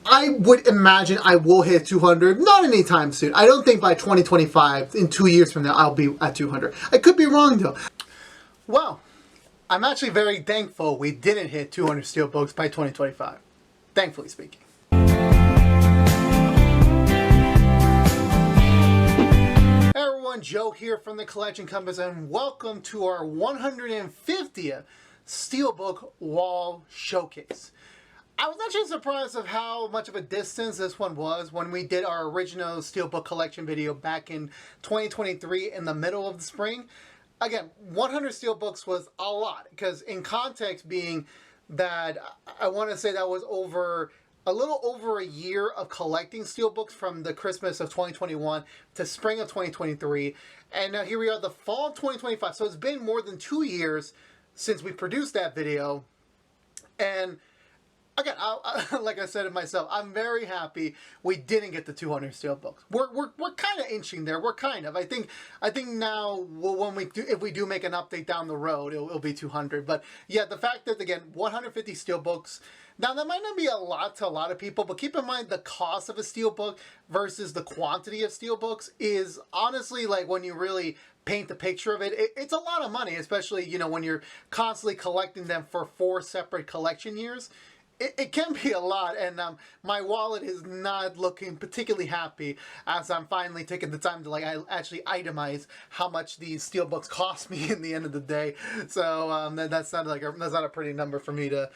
I would imagine I will hit 200, not anytime soon. I don't think by 2025, in 2 years from now, I'll be at 200. I could be wrong though. Well, I'm actually very thankful we didn't hit 200 Steelbooks by 2025. Thankfully speaking. Hey everyone, Joe here from the Collection Compass, and welcome to our 150th Steelbook Wall Showcase. I was actually surprised of how much of a distance this one was when we did our original Steelbook collection video back in 2023 in the middle of the spring. Again, 100 Steelbooks was a lot, because in context being that I want to say that was a little over a year of collecting Steelbooks from the Christmas of 2021 to spring of 2023. And now here we are, the fall of 2025. So it's been more than 2 years since we produced that video. And again, like I said it myself, I'm very happy we didn't get the 200 Steelbooks. We're kind of inching there. I think now when if we do make an update down the road, it'll be 200. But yeah, the fact that again 150 Steelbooks. Now that might not be a lot to a lot of people, but keep in mind the cost of a Steelbook versus the quantity of Steelbooks is honestly, like, when you really paint the picture of it, it's a lot of money, especially, you know, when you're constantly collecting them for 4 separate collection years. It can be a lot, and my wallet is not looking particularly happy as I'm finally taking the time to I actually itemize how much these Steelbooks cost me in the end of the day. So that's not a pretty number for me to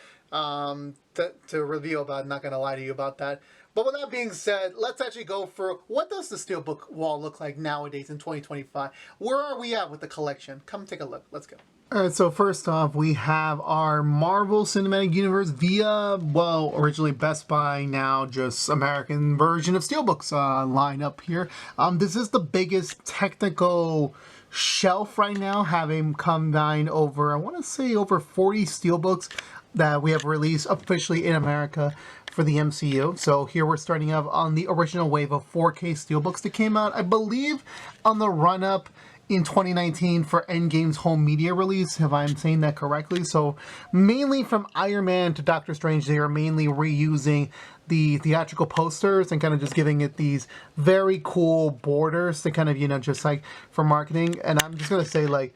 reveal about. I'm not gonna lie to you about that. But with that being said, let's actually go for what does the Steelbook wall look like nowadays in 2025? Where are we at with the collection? Come take a look. Let's go. Alright, so first off, we have our Marvel Cinematic Universe via, well, originally Best Buy, now just American version of Steelbooks line up here. This is the biggest technical shelf right now, having combined over, I want to say, over 40 Steelbooks that we have released officially in America for the MCU. So here we're starting off on the original wave of 4K Steelbooks that came out, I believe, on the run-up in 2019 for Endgame's home media release, if I'm saying that correctly. So mainly from Iron Man to Doctor Strange, they are mainly reusing the theatrical posters and kind of just giving it these very cool borders to kind of, you know, just like for marketing. And I'm just going to say, like,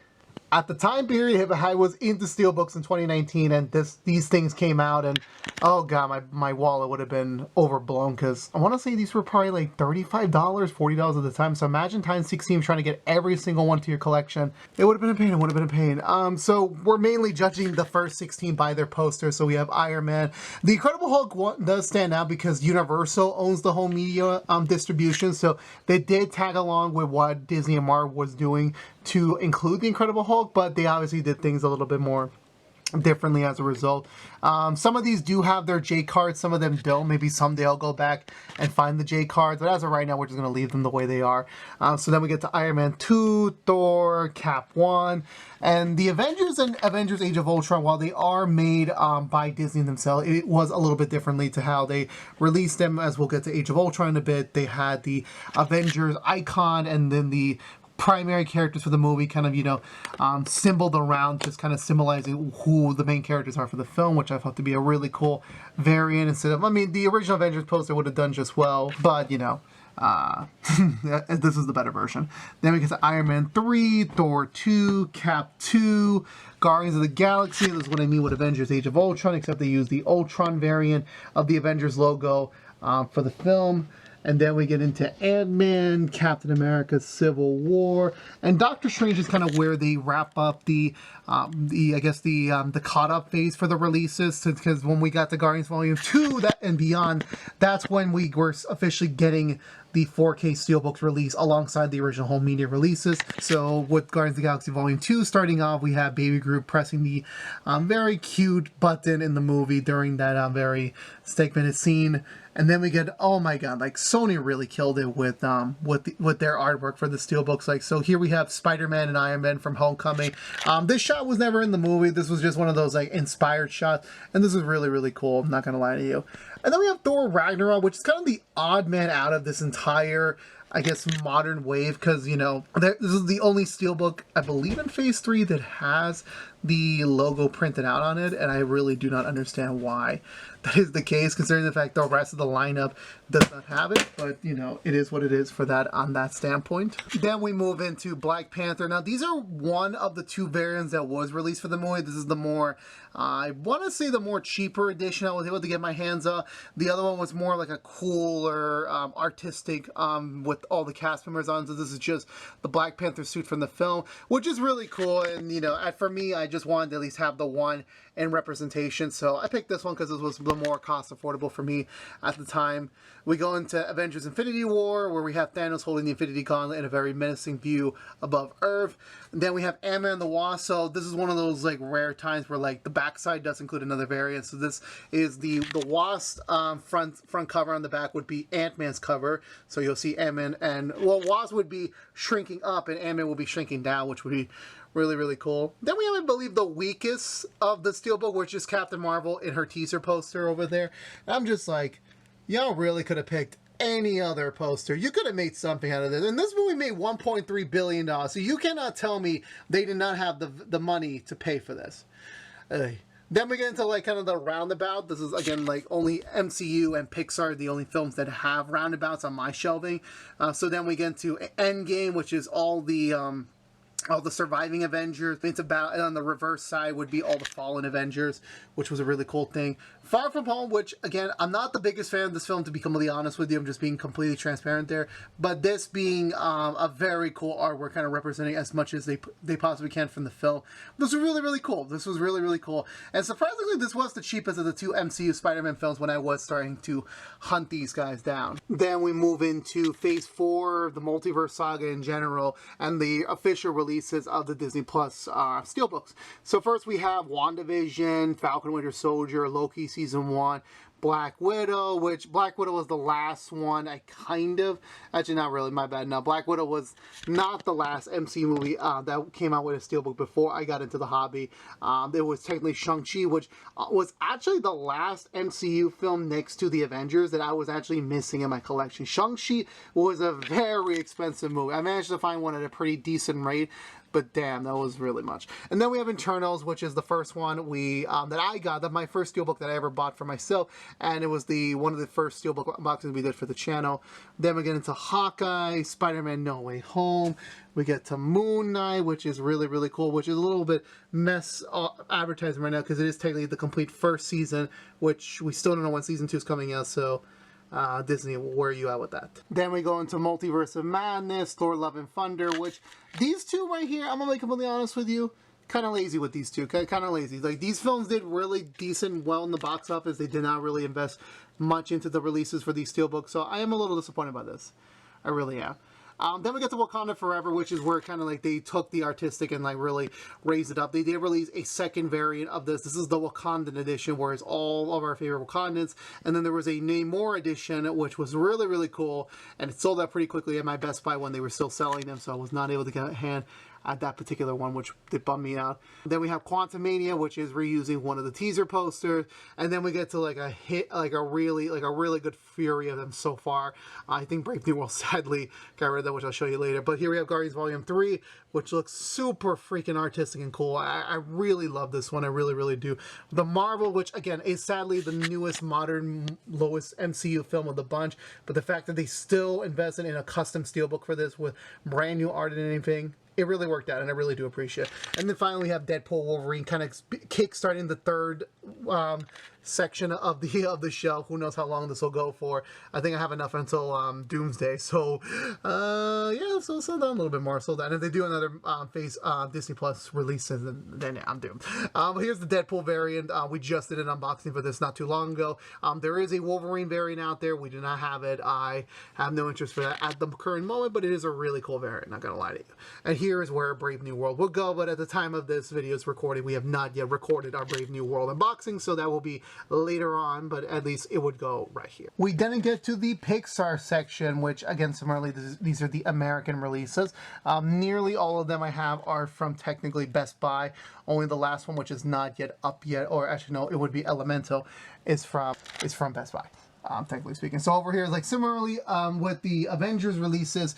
at the time period, if I was into Steelbooks in 2019 and these things came out, and oh god, my wallet would have been overblown, because I want to say these were probably like $35, $40 at the time. So imagine times 16 trying to get every single one to your collection. It would have been a pain. It would have been a pain. So we're mainly judging the first 16 by their posters. So we have Iron Man. The Incredible Hulk does stand out because Universal owns the home media distribution. So they did tag along with what Disney and Marvel was doing to include the Incredible Hulk, but they obviously did things a little bit more differently as a result. Some of these do have their J cards, some of them don't. Maybe someday I'll go back and find the J cards, but as of right now, we're just going to leave them the way they are. So then we get to Iron Man 2, Thor, Cap 1, and the Avengers and Avengers Age of Ultron, while they are made by Disney themselves, it was a little bit differently to how they released them. As we'll get to Age of Ultron in a bit, they had the Avengers icon and then the primary characters for the movie kind of, you know, symboled around, just kind of symbolizing who the main characters are for the film, which I thought to be a really cool variant instead of, I mean, the original Avengers poster would have done just well, but, you know, this is the better version. Then we get to Iron Man 3, Thor 2, Cap 2, Guardians of the Galaxy. This is what I mean with Avengers Age of Ultron, except they use the Ultron variant of the Avengers logo for the film. And then we get into Ant-Man, Captain America, Civil War, and Doctor Strange is kind of where they wrap up the caught-up phase for the releases. Because when we got the Guardians Volume 2 and beyond, that's when we were officially getting the 4K Steelbooks release alongside the original home media releases. So with Guardians of the Galaxy Volume 2 starting off, we have Baby Groot pressing the very cute button in the movie during that very segmented scene. And then we get, oh my god, like Sony really killed it with their artwork for the Steelbooks. Like, so here we have Spider-Man and Iron Man from Homecoming. This shot was never in the movie. This was just one of those like inspired shots, and this is really, really cool. I'm not gonna lie to you. And then we have Thor Ragnarok, which is kind of the odd man out of this entire I guess, modern wave, because, you know, this is the only Steelbook, I believe, in Phase 3 that has the logo printed out on it, and I really do not understand why that is the case, considering the fact the rest of the lineup does not have it, but, you know, it is what it is for that on that standpoint. Then we move into Black Panther. Now, these are one of the two variants that was released for the movie. This is the more, I want to say the more cheaper edition I was able to get my hands on. The other one was more like a cooler, artistic, with all the cast members on, so this is just the Black Panther suit from the film, which is really cool, and, you know, for me, I just wanted to at least have the one in representation, so I picked this one because it was the more cost affordable for me at the time. We go into Avengers Infinity War, where we have Thanos holding the Infinity Gauntlet in a very menacing view above Earth. And then we have Ant-Man and the Wasp, so this is one of those like rare times where like the backside does include another variant, so this is the Wasp front cover. On the back would be Ant-Man's cover, so you'll see Ant-Man and, well, Wasp would be shrinking up and Ant-Man will be shrinking down, which would be really, really cool. Then we have, I believe, the weakest of the Steelbook, which is Captain Marvel in her teaser poster over there. And I'm just like, y'all really could have picked any other poster. You could have made something out of this. And this movie made $1.3 billion, so you cannot tell me they did not have the money to pay for this. Then we get into like kind of the roundabout. This is, again, like only MCU and Pixar are the only films that have roundabouts on my shelving. So then we get into Endgame, which is all the surviving Avengers. It's about, and on the reverse side would be all the fallen Avengers, which was a really cool thing. Far From Home, which, again, I'm not the biggest fan of this film, to be completely honest with you. I'm just being completely transparent there. But this being a very cool artwork, kind of representing as much as they possibly can from the film. This was really, really cool. This was really, really cool. And surprisingly, this was the cheapest of the two MCU Spider-Man films when I was starting to hunt these guys down. Then we move into Phase 4, the Multiverse Saga in general, and the official releases of the Disney Plus Steelbooks. So first we have WandaVision, Falcon Winter Soldier, Loki Season 1, Black Widow, which Black Widow was the last one actually not really, my bad. No, Black Widow was not the last MCU movie that came out with a Steelbook before I got into the hobby. It was technically Shang-Chi, which was actually the last MCU film next to the Avengers that I was actually missing in my collection. Shang-Chi was a very expensive movie. I managed to find one at a pretty decent rate, but damn, that was really much. And then we have Eternals, which is the first one that I got, my first Steelbook that I ever bought for myself, and it was one of the first Steelbook unboxings we did for the channel. Then we get into Hawkeye, Spider-Man No Way Home. We get to Moon Knight, which is really, really cool, which is a little bit advertising right now, because it is technically the complete first season, which we still don't know when Season 2 is coming out, so Disney, where are you at with that? Then we go into Multiverse of Madness, Thor Love and Thunder, which these two right here, I'm gonna be completely honest with you, kind of lazy with these two, kind of lazy. Like, these films did really decent, well in the box office. They did not really invest much into the releases for these Steelbooks, so I am a little disappointed by this. I really am. Then we get to Wakanda Forever, which is where kind of like they took the artistic and like really raised it up. They did release a second variant of this. This is the Wakandan edition, where it's all of our favorite Wakandans. And then there was a Namor edition, which was really, really cool. And it sold out pretty quickly at my Best Buy when they were still selling them, so I was not able to get a hand at that particular one, which did bum me out. Then we have Quantumania, which is reusing one of the teaser posters, and then we get to like a really good fury of them so far. I think Brave New World sadly got rid of that, which I'll show you later. But here we have Guardians Volume 3, which looks super freaking artistic and cool. I really love this one. I really, really do. The Marvel, which again is sadly the newest modern lowest MCU film of the bunch, but the fact that they still invested in a custom Steelbook for this with brand new art and anything, it really worked out, and I really do appreciate it. And then finally we have Deadpool Wolverine, kind of kick-starting the third section of the shelf. Who knows how long this will go for. I think I have enough until Doomsday, so yeah, so slow down a little bit more, slow down. And if they do another phase Disney Plus releases, then yeah, I'm doomed. But here's the Deadpool variant. We just did an unboxing for this not too long ago. There is a Wolverine variant out there. We do not have it. I have no interest for that at the current moment, but it is a really cool variant, not gonna lie to you. And here is where Brave New World will go, but at the time of this video's recording, we have not yet recorded our Brave New World unboxing, so that will be later on, but at least it would go right here. We then get to the Pixar section, which again, similarly, these are the American releases. Nearly all of them I have are from technically Best Buy. Only the last one, which is not yet up yet, or actually no, it would be Elemental, is from Best Buy. technically speaking. So over here, like similarly with the Avengers releases,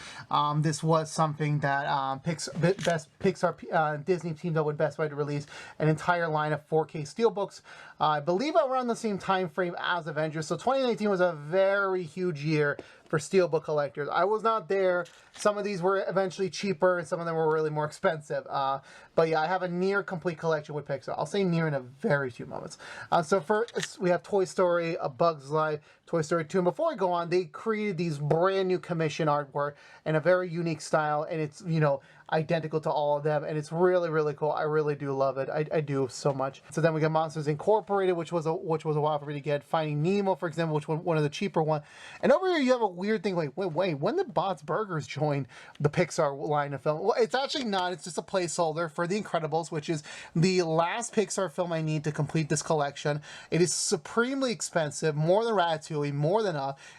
this was something that Pixar Disney teamed up with Best Buy to release an entire line of 4K Steelbooks. I believe around the same time frame as Avengers. So 2019 was a very huge year for Steelbook collectors. I was not there. Some of these were eventually cheaper, and some of them were really more expensive. But yeah, I have a near complete collection with Pixar. I'll say near in a very few moments. So first, we have Toy Story, A Bug's Life, Toy Story 2. And before I go on, they created these brand new commission artwork in a very unique style, and it's, you know, identical to all of them, and it's really, really cool. I really do love it. I do so much. So then we got Monsters Incorporated, which was a while for me to get. Finding Nemo, for example, which was one of the cheaper ones. And over here you have a weird thing. Wait, when did Bob's Burgers join the Pixar line of film? Well, it's actually not. It's just a placeholder for The Incredibles, which is the last Pixar film I need to complete this collection. It is supremely expensive, more than Ratatouille, more than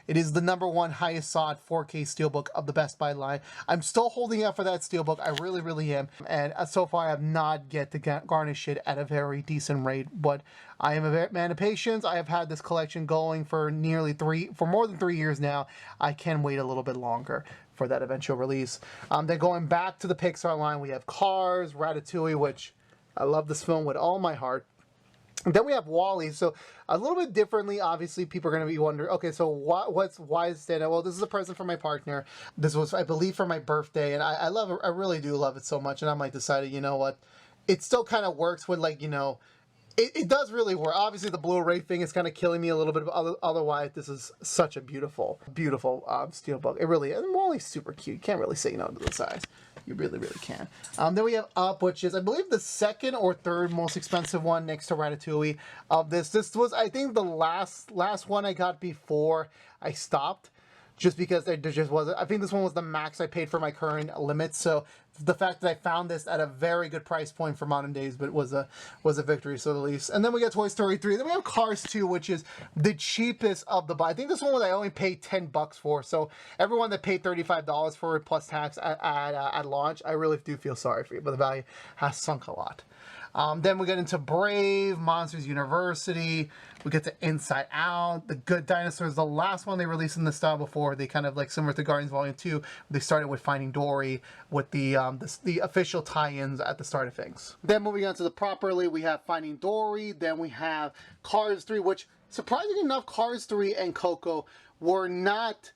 it is the #1 highest sought 4K Steelbook of the Best Buy line. I'm still holding out for that Steelbook. I really, really am. And so far, I have not get to garnish it at a very decent rate. But I am a man of patience. I have had this collection going for more than 3 years now. I can wait a little bit longer for that eventual release. Then going back to the Pixar line, we have Cars, Ratatouille, which I love this film with all my heart. And then we have WALL-E. So a little bit differently, obviously, people are going to be wondering, okay, so why is it? Well, this is a present for my partner. This was, I believe, for my birthday, and I love it. I really do love it so much, and I'm like decided, you know what, it still kind of works with, like, you know, it does really work. Obviously, the Blu-ray thing is kind of killing me a little bit, but otherwise, this is such a beautiful, beautiful Steelbook. It really is. And WALL-E's super cute. You can't really say no to the size. You really, really can. Then we have Up, which is, I believe, the second or third most expensive one next to Ratatouille of this. This was, I think, the last one I got before I stopped, just because there just wasn't. I think this one was the max I paid for my current limit. So the fact that I found this at a very good price point for modern days, but was a victory, so the least. And then we got Toy Story 3. Then we have Cars 2, which is the cheapest of the buy. I think this one was I only paid $10 for. So everyone that paid $35 for it plus tax at launch, I really do feel sorry for you, but the value has sunk a lot. Then we get into Brave, Monsters University. We get to Inside Out, The Good Dinosaurs, the last one they released in the style before. They kind of like similar to Guardians Volume 2. They started with Finding Dory with the official tie-ins at the start of things. Then moving on to the properly, we have Finding Dory. Then we have Cars 3, which surprisingly enough, Cars 3 and Coco were not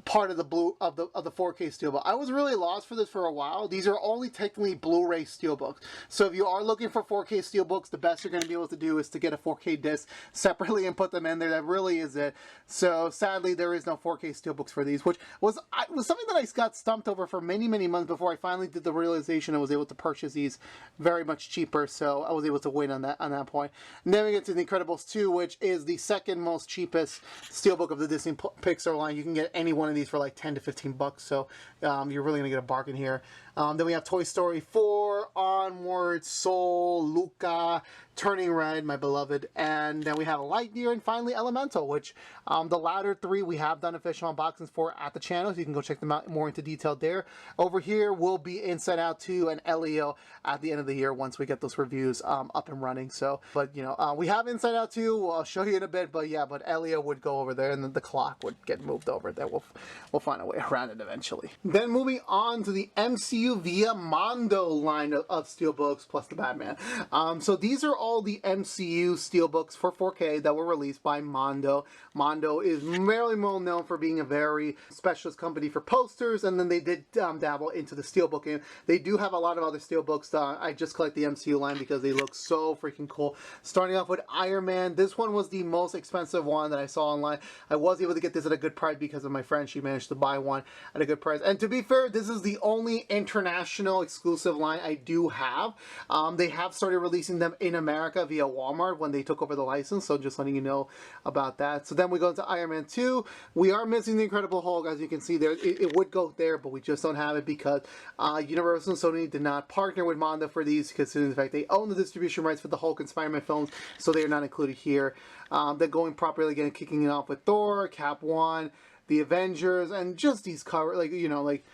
part of the 4K Steelbook. I was really lost for this for a while. These are only technically Blu-ray Steelbooks. So if you are looking for 4K Steelbooks, the best you're going to be able to do is to get a 4K disc separately and put them in there. That really is it. So sadly, there is no 4K Steelbooks for these, which was something that I got stumped over for many, many months before I finally did the realization I was able to purchase these very much cheaper. So I was able to win on that point. And then we get to The Incredibles 2, which is the second most cheapest Steelbook of the Disney Pixar line. You can get any one of these for like 10 to 15 bucks, so you're really gonna get a bargain here. Then we have Toy Story 4, Onward, Soul, Luca, Turning Red, my beloved, and then we have Lightyear, and finally Elemental, which the latter three we have done official unboxings for at the channel, so you can go check them out more into detail there. Over here will be Inside Out 2 and Elio at the end of the year once we get those reviews up and running. So, but you know, we have Inside Out 2. I'll show you in a bit, but yeah, but Elio would go over there, and then the clock would get moved over there. We'll find a way around it eventually. Then moving on to the MCU via Mondo line of Steelbooks plus the Batman. So these are all the MCU Steelbooks for 4K that were released by Mondo. Mondo is very well known for being a very specialist company for posters, and then they did dabble into the Steelbook. And they do have a lot of other Steelbooks. I just collect the MCU line because they look so freaking cool. Starting off with Iron Man. This one was the most expensive one that I saw online. I was able to get this at a good price because of my friend. She managed to buy one at a good price. And to be fair, this is the only international exclusive line I do have. They have started releasing them in America via Walmart when they took over the license, so just letting you know about that. So then we go into Iron Man 2. We are missing the Incredible Hulk, as you can see there. It would go there, but we just don't have it because Universal and Sony did not partner with Mondo for these, because in fact they own the distribution rights for the Hulk and Spider-Man films, so they are not included here. Then going properly again, kicking it off with Thor, Cap 1, the Avengers, and just these cover, like, you know, like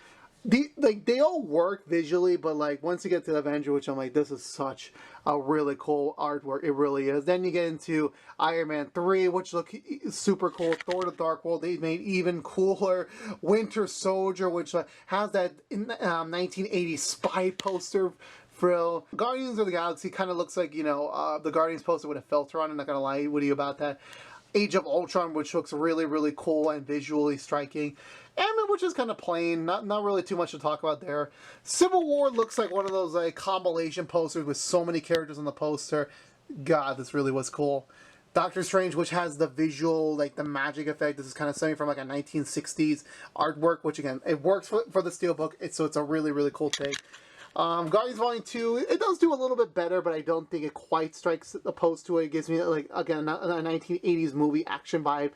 they all work visually, but like once you get to the Avenger, which I'm like, this is such a really cool artwork. It really is. Then you get into Iron Man 3, which look super cool. Thor: The Dark World, they made even cooler. Winter Soldier, which has that 1980s spy poster frill. Guardians of the Galaxy kind of looks like, you know, the Guardians poster with a filter on. I'm not gonna lie with you about that. Age of Ultron, which looks really, really cool and visually striking. Ant-Man, which is kind of plain, not really too much to talk about there. Civil War looks like one of those like compilation posters with so many characters on the poster. God, this really was cool. Doctor Strange, which has the visual, like the magic effect. This is kind of something from like a 1960s artwork, which again, it works for the Steelbook, so it's a really, really cool thing. Guardians Volume 2, it does do a little bit better, but I don't think it quite strikes opposed to it. It gives me, like, again, a 1980s movie action vibe,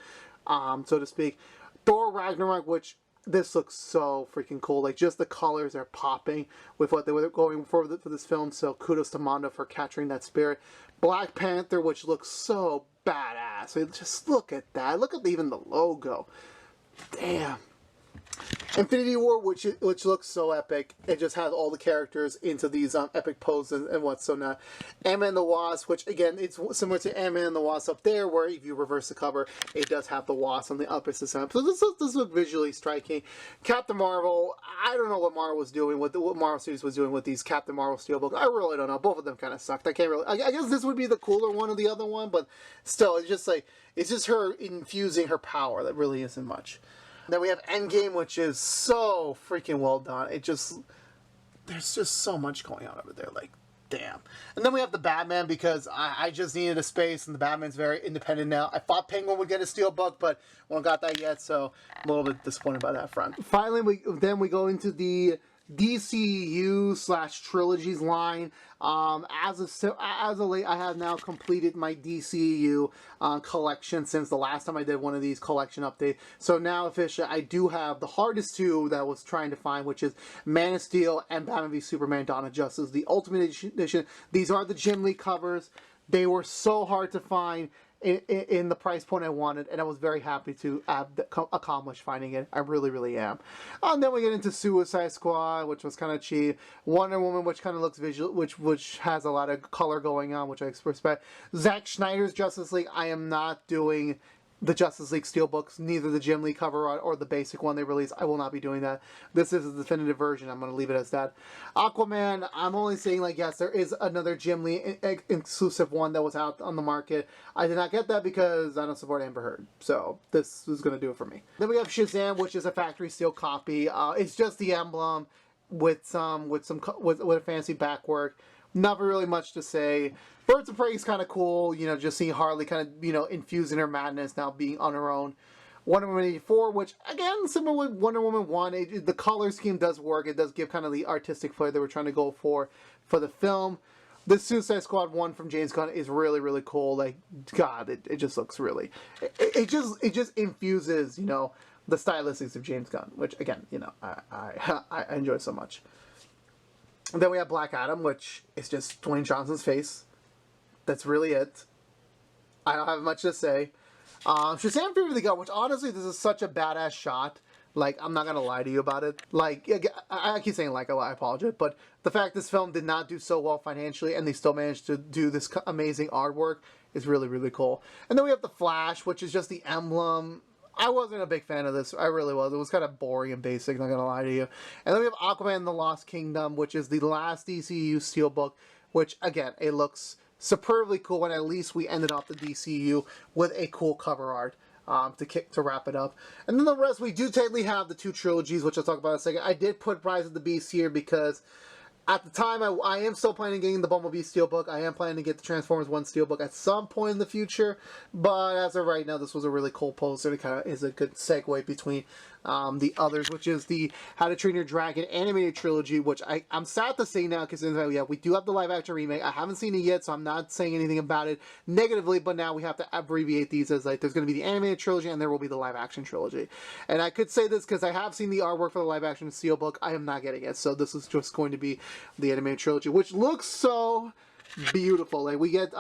so to speak. Thor Ragnarok, which this looks so freaking cool. Like, just the colors are popping with what they were going for this film, so kudos to Mondo for capturing that spirit. Black Panther, which looks so badass. Like, just look at that. Look at even the logo. Damn. Infinity War, which looks so epic. It just has all the characters into these epic poses and what's so not. Ant-Man and the Wasp, which again, it's similar to Ant-Man and the Wasp up there, where if you reverse the cover, it does have the Wasp on the upper side. So this looks visually striking. Captain Marvel, I don't know what Marvel was doing, what Marvel Studios was doing with these Captain Marvel Steelbooks. I really don't know. Both of them kind of sucked. I can't really. I guess this would be the cooler one or the other one, but still, it's just her infusing her power. That really isn't much. Then we have Endgame, which is so freaking well done. There's just so much going on over there, like, damn. And then we have the Batman, because I just needed a space, and the Batman's very independent now. I thought Penguin would get a Steelbook, but we haven't got that yet, so I'm a little bit disappointed by that front. Finally, we go into the DCU/Trilogies line. As of late, I have now completed my DCU collection since the last time I did one of these collection updates. So now officially, I do have the hardest two that I was trying to find, which is Man of Steel and Batman v Superman: Dawn of Justice, the Ultimate Edition. These are the Jim Lee covers. They were so hard to find in the price point I wanted, and I was very happy to accomplish finding it. I really, really am. And then we get into Suicide Squad, which was kind of cheap. Wonder Woman, which kind of looks visual, which has a lot of color going on, which I respect. Zack Snyder's Justice League, I am not doing the Justice League Steelbooks, neither the Jim Lee cover art or the basic one they released. I will not be doing that. This is the definitive version. I'm going to leave it as that. Aquaman, I'm only saying, like, yes, there is another Jim Lee exclusive one that was out on the market. I did not get that because I don't support Amber Heard. So this is going to do it for me. Then we have Shazam, which is a factory steel copy. It's just the emblem with a fancy backwork. Not really much to say. Birds of Prey is kind of cool, you know, just seeing Harley kind of, you know, infusing her madness now being on her own. Wonder Woman 84, which, again, similar with Wonder Woman 1, the color scheme does work. It does give kind of the artistic flair they were trying to go for the film. The Suicide Squad 1 from James Gunn is really, really cool. Like, God, it just looks really... It just infuses, you know, the stylistics of James Gunn, which, again, you know, I enjoy so much. And then we have Black Adam, which is just Dwayne Johnson's face. That's really it. I don't have much to say. Shazam! Fury of the God, which honestly, this is such a badass shot. Like, I'm not going to lie to you about it. Like, I keep saying like, I apologize. But the fact this film did not do so well financially and they still managed to do this amazing artwork is really, really cool. And then we have The Flash, which is just the emblem. I wasn't a big fan of this. I really was. It was kind of boring and basic, not going to lie to you. And then we have Aquaman and the Lost Kingdom, which is the last DCU Steelbook, which, again, it looks superbly cool, and at least we ended off the DCU with a cool cover art to wrap it up. And then the rest, we do technically have the two trilogies, which I'll talk about in a second. I did put Rise of the Beast here because at the time, I am still planning on getting the Bumblebee Steelbook. I am planning to get the Transformers 1 Steelbook at some point in the future. But as of right now, this was a really cool poster. It kind of is a good segue between the others, which is the How to Train Your Dragon animated trilogy, which I'm sad to say now, because yeah, we do have the live-action remake. I haven't seen it yet, so I'm not saying anything about it negatively, but now we have to abbreviate these as, like, there's going to be the animated trilogy, and there will be the live-action trilogy. And I could say this because I have seen the artwork for the live-action Steelbook. I am not getting it, so this is just going to be the animated trilogy, which looks so beautiful. Like we get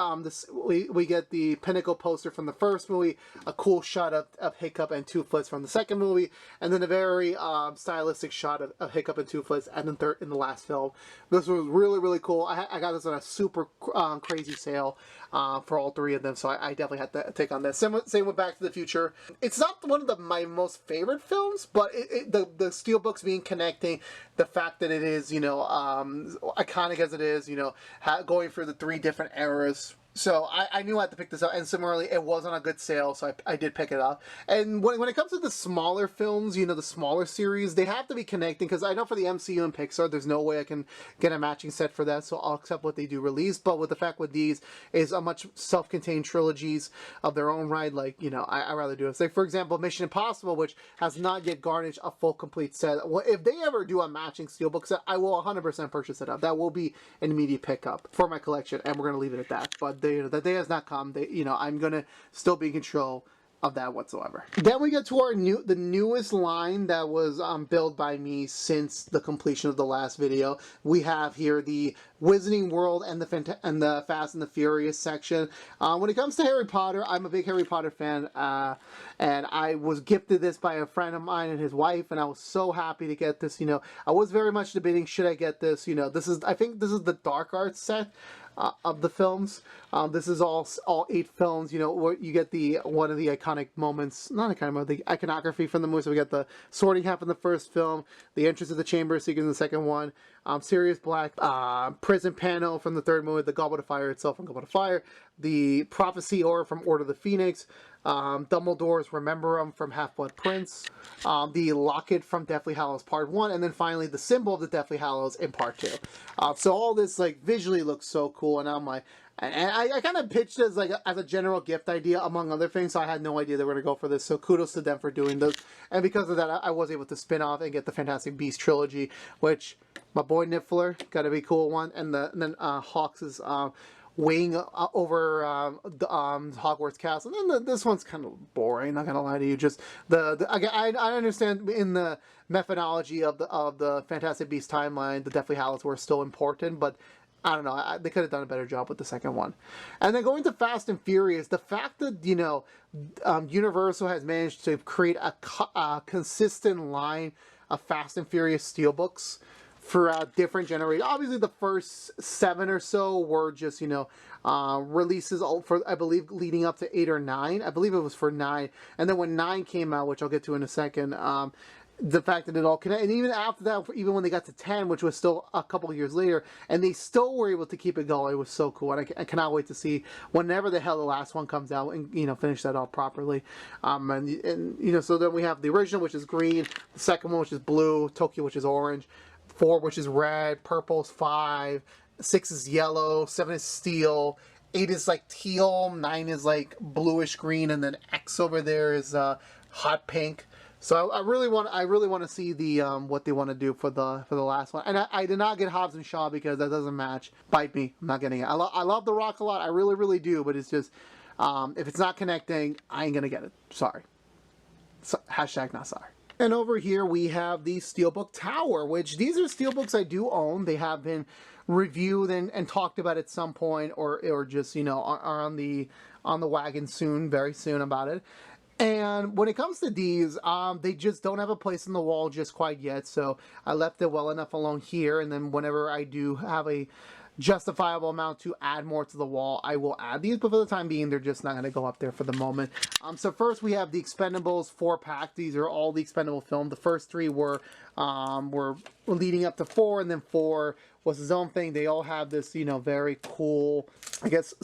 we get the pinnacle poster from the first movie, a cool shot of Hiccup and Two Foots from the second movie, and then a very stylistic shot of Hiccup and Two Foots, and then third in the last film. This was really, really cool. I got this on a super crazy sale for all three of them, so I definitely had to take on this. Same with Back to the Future. It's not one of my most favorite films, but the Steelbooks being connecting, the fact that it is, you know, iconic as it is, you know, going through the three different eras. So I knew I had to pick this up, and similarly, it was on a good sale, so I did pick it up. And when it comes to the smaller films, you know, the smaller series, they have to be connecting, because I know for the MCU and Pixar, there's no way I can get a matching set for that, so I'll accept what they do release. But with the fact with these is a much self-contained trilogies of their own right, like, you know, I'd rather do it. Like, for example, Mission Impossible, which has not yet garnished a full complete set. Well, if they ever do a matching Steelbook set, I will 100% purchase it up. That will be an immediate pickup for my collection, and we're going to leave it at that. But that day has not come. I'm gonna still be in control of that whatsoever. Then we get to the newest line that was built by me since the completion of the last video. We have here the Wizarding World and the Fast and the Furious section. When it comes to Harry Potter, I'm a big Harry Potter fan, and I was gifted this by a friend of mine and his wife, and I was so happy to get this. You know, I was very much debating, should I get this? You know, I think this is the Dark Arts set of the films. This is all 8 films. You know, where you get one of the iconic moments, not iconic moment, the iconography from the movie. So we got the sorting hat in the first film, the entrance of the chamber sequence in the second one, Sirius Black, prison panel from the third movie, the Goblet of Fire itself from Goblet of Fire, the prophecy aura from Order of the Phoenix, Dumbledore's Remember 'Em from Half-Blood Prince, the locket from Deathly Hallows Part 1, and then finally the symbol of the Deathly Hallows in Part 2. So all this, like, visually looks so cool, and I'm like, and I kind of pitched it as a general gift idea, among other things, so I had no idea they were going to go for this, so kudos to them for doing this. And because of that, I was able to spin off and get the Fantastic Beasts trilogy, which my boy Niffler got to be a cool one, and then Hawks is weighing over Hogwarts Castle. And then this one's kind of boring, not gonna lie to you. Just I understand in the methodology of the Fantastic Beasts timeline, the Deathly Hallows were still important, but I don't know, they could have done a better job with the second one. And then going to Fast and Furious, the fact that, you know, Universal has managed to create a consistent line of Fast and Furious Steelbooks throughout different generations. Obviously, the first 7 or so were just, you know, releases for, I believe, leading up to 8 or 9. I believe it was for 9. And then when 9 came out, which I'll get to in a second, the fact that it all connected, and even after that, even when they got to 10, which was still a couple of years later, and they still were able to keep it going, it was so cool. And I cannot wait to see whenever the hell the last one comes out and, you know, finish that off properly. And you know, so then we have the original, which is green, the second one, which is blue, Tokyo, which is orange, 4, which is red, purple's 5, 6 is yellow, 7 is steel, 8 is like teal, 9 is like bluish green, and then X over there is hot pink. So I really want to see the what they want to do for the last one. And I did not get Hobbs and Shaw because that doesn't match. Bite me, I'm not getting it. I love The Rock a lot. I really do. But it's just if it's not connecting, I ain't gonna get it. Sorry. So, hashtag not sorry. And over here we have the Steelbook Tower, which these are Steelbooks I do own. They have been reviewed and talked about at some point, or just, you know, are on the wagon soon, very soon about it. And when it comes to these, they just don't have a place in the wall just quite yet, so I left it well enough alone here, and then whenever I do have a justifiable amount to add more to the wall, I will add these, but for the time being, they're just not going to go up there for the moment. So first we have the Expendables 4-pack. These are all the Expendable film. The first 3 were leading up to 4, and then 4 was his own thing. They all have this, you know, very cool, I guess,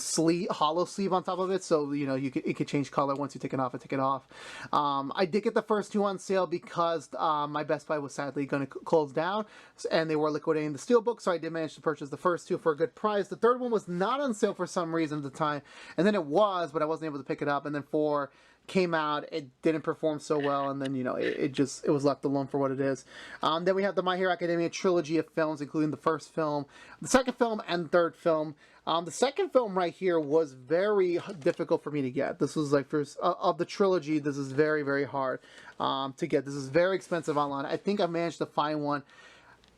hollow sleeve on top of it, so, you know, it could change color once you take it off and take it off. I did get the first 2 on sale because my Best Buy was sadly going to close down, and they were liquidating the Steelbook, so I did manage to purchase the first 2 for a good price. The third one was not on sale for some reason at the time, and then it was, but I wasn't able to pick it up, and then 4 came out, it didn't perform so well, and then, you know, it was left alone for what it is. Then we have the My Hero Academia trilogy of films, including the first film, the second film, and third film. The second film right here was very difficult for me to get. This was like, first of the trilogy, this is very hard to get. This is very expensive online. I think I managed to find one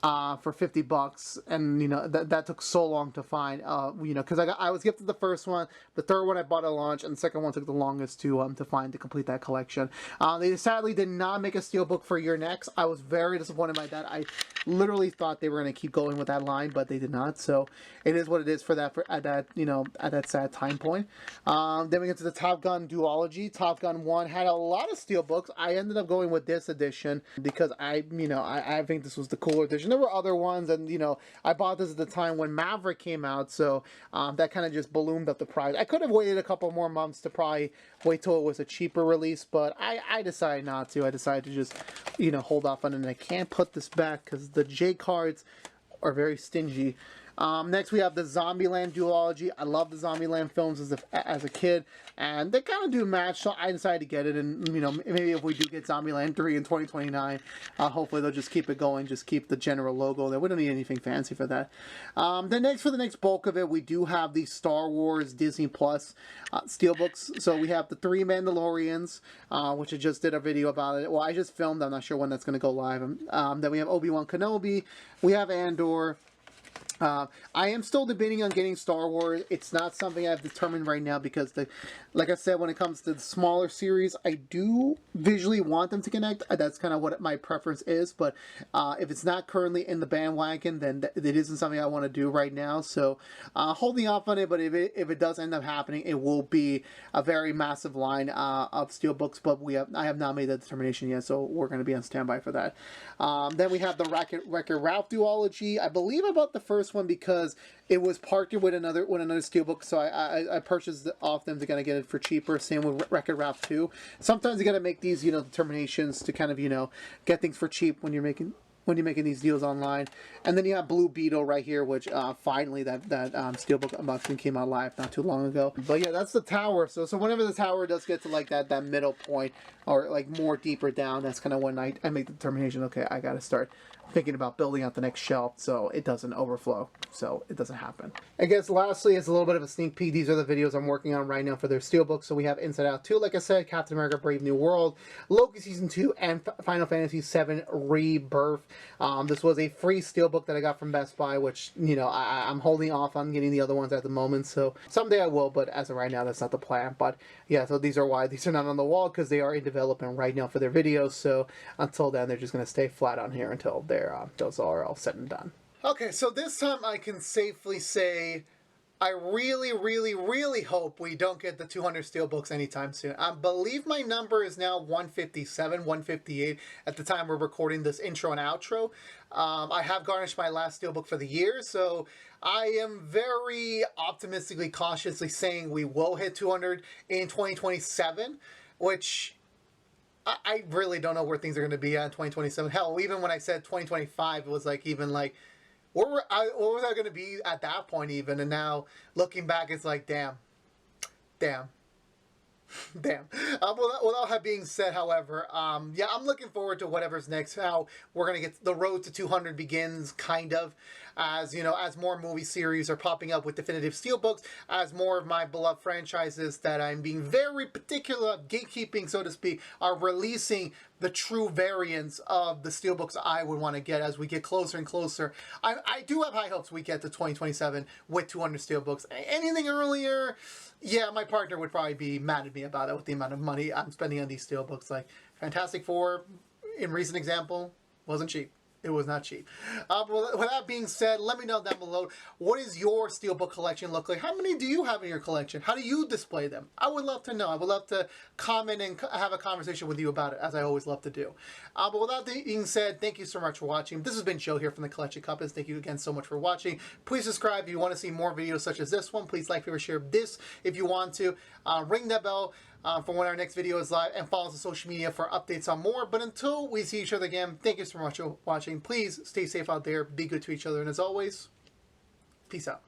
for 50 bucks, and you know that took so long to find, you know, because I was gifted the first one, the third one I bought at launch, and the second one took the longest to find to complete that collection. They sadly did not make a Steelbook for Your Next. I was very disappointed by that. I literally thought they were going to keep going with that line, but they did not. So it is what it is for that, at that, you know, at that sad time point. Then we get to the Top Gun duology. Top Gun 1 had a lot of Steelbooks. I ended up going with this edition because I think this was the cooler edition. There were other ones, and you know, I bought this at the time when Maverick came out, so that kind of just ballooned up the price. I could have waited a couple more months to probably wait till it was a cheaper release, but I decided not to. I decided to just, you know, hold off on it. And I can't put this back because the J cards are very stingy. Next, we have the Zombieland duology. I love the Zombieland films as a kid, and they kind of do match, so I decided to get it. And, you know, maybe if we do get Zombieland 3 in 2029, hopefully they'll just keep it going, just keep the general logo there. We don't need anything fancy for that. Then next, for the next bulk of it, we do have the Star Wars Disney Plus Steelbooks. So we have the 3 Mandalorians, which I just did a video about it. Well, I just filmed. I'm not sure when that's going to go live. Then we have Obi-Wan Kenobi. We have Andor. I am still debating on getting Star Wars. It's not something I've determined right now because, like I said, when it comes to the smaller series, I do visually want them to connect. That's kind of what my preference is. But if it's not currently in the bandwagon, then it isn't something I want to do right now. So holding off on it. But if it does end up happening, it will be a very massive line of Steelbooks. But I have not made that determination yet, so we're going to be on standby for that. Then we have the Wreck-It Ralph duology. I believe I bought the first one because it was partnered with another Steelbook, so I purchased off them to kind of get it for cheaper. Same with Wreck-It Ralph 2. Sometimes you got to make these, you know, determinations to kind of, you know, get things for cheap when you're making these deals online. And then you have Blue Beetle right here, which finally that Steelbook unboxing came out live not too long ago. But yeah, that's the tower. So whenever the tower does get to like that middle point, or like more deeper down, that's kind of when I make the determination, okay, I got to start thinking about building out the next shelf so it doesn't overflow, so it doesn't happen. I guess lastly, it's a little bit of a sneak peek. These are the videos I'm working on right now for their Steelbook. So we have Inside Out 2, like I said, Captain America Brave New World, Loki Season 2, and Final Fantasy VII Rebirth. This was a free Steelbook that I got from Best Buy, which, you know, I'm holding off on getting the other ones at the moment, so someday I will, but as of right now, that's not the plan. But yeah, so these are why these are not on the wall, because they are in development right now for their videos, so until then, they're just going to stay flat on here until those are all said and done. Okay, so this time I can safely say I really, really, really hope we don't get the 200 Steelbooks anytime soon. I believe my number is now 157, 158 at the time we're recording this intro and outro. I have garnished my last Steelbook for the year, so I am very optimistically, cautiously saying we will hit 200 in 2027, which I really don't know where things are going to be at in 2027. Hell, even when I said 2025, it was like, even like, what was I going to be at that point even? And now, looking back, it's like, damn. Damn. With all that being said, however, yeah, I'm looking forward to whatever's next. How we're going to get the road to 200 begins, kind of, as, you know, as more movie series are popping up with definitive Steelbooks, as more of my beloved franchises that I'm being very particular, gatekeeping, so to speak, are releasing the true variants of the Steelbooks I would want to get as we get closer and closer. I do have high hopes we get to 2027 with 200 Steelbooks. Anything earlier, yeah, my partner would probably be mad at me about it with the amount of money I'm spending on these Steelbooks. Like, Fantastic Four, in recent example, wasn't cheap. It was not cheap. With that being said, let me know down below, what does your Steelbook collection look like? How many do you have in your collection? How do you display them? I would love to know. I would love to comment and have a conversation with you about it, as I always love to do. But with that being said, thank you so much for watching. This has been Joe here from the Collection Compass. Thank you again so much for watching. Please subscribe if you want to see more videos such as this one. Please like, favorite, share this if you want to. Ring that bell for when our next video is live, and follow us on social media for updates on more. But until we see each other again, thank you so much for watching. Please stay safe out there, be good to each other, and as always, peace out.